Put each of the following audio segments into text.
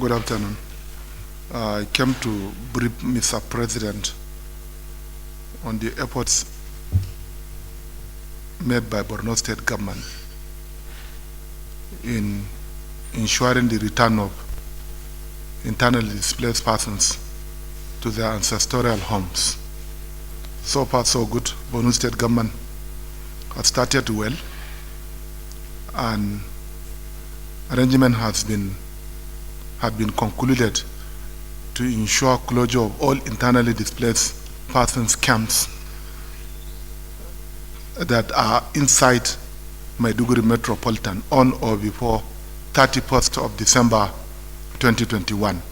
Good afternoon. I came to brief Mr. President on the efforts made by Borno State Government in ensuring the return of internally displaced persons to their ancestral homes. So far, so good. Borno State Government has started well, and arrangement had been concluded to ensure closure of all internally displaced persons camps that are inside Maiduguri Metropolitan on or before 31st of December 2021.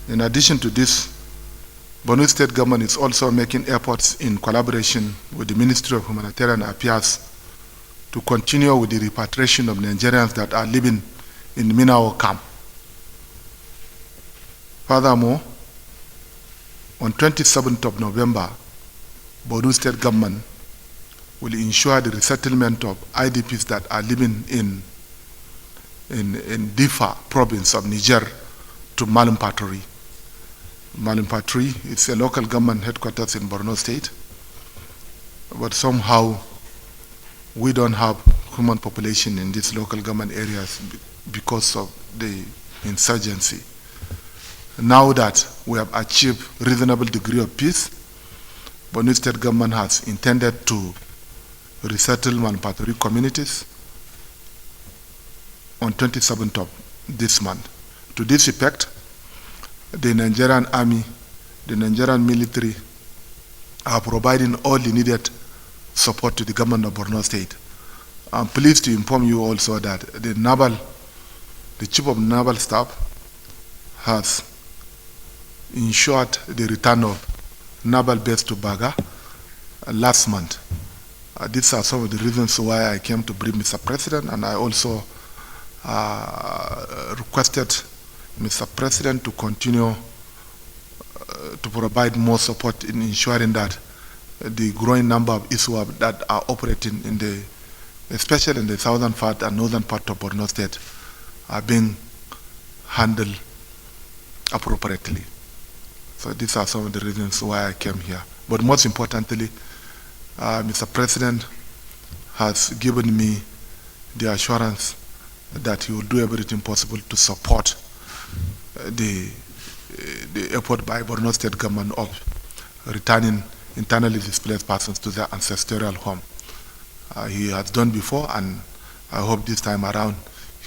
In addition to this, Borno State Government is also making efforts in collaboration with the Ministry of Humanitarian Affairs to continue with the repatriation of Nigerians that are living in Minao camp. Furthermore, on 27th of November, Borno State Government will ensure the resettlement of IDPs that are living in Difa province of Niger to Malumpaturi. Malumpaturi is a local government headquarters in Borno State, but somehow we don't have human population in these local government areas because of the insurgency. Now that we have achieved reasonable degree of peace, Borno State Government has intended to resettle Malumpaturi communities on 27th of this month. To this effect, the Nigerian Army, the Nigerian military are providing all the needed support to the government of Borno State. I'm pleased to inform you also that the Chief of Naval Staff has ensured the return of naval base to Baga last month. These are some of the reasons why I came to brief Mr. President, and I also requested Mr. President to continue to provide more support in ensuring that the growing number of ISWAP that are operating especially in the southern part and northern part of Borno State are being handled appropriately. So these are some of the reasons why I came here. But most importantly, Mr. President has given me the assurance that he will do everything possible to support the effort by Borno State Government of returning internally displaced persons to their ancestral home. He has done before, and I hope this time around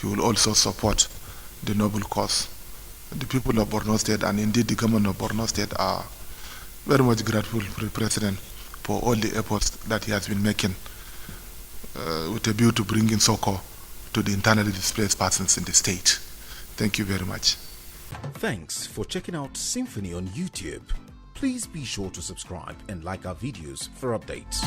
he will also support the noble cause. The people of Borno State, and indeed the government of Borno State, are very much grateful to the President for all the efforts that he has been making with a view to bringing succor to the internally displaced persons in the state. Thank you very much. Thanks for checking out SYMFONI on YouTube. Please be sure to subscribe and like our videos for updates.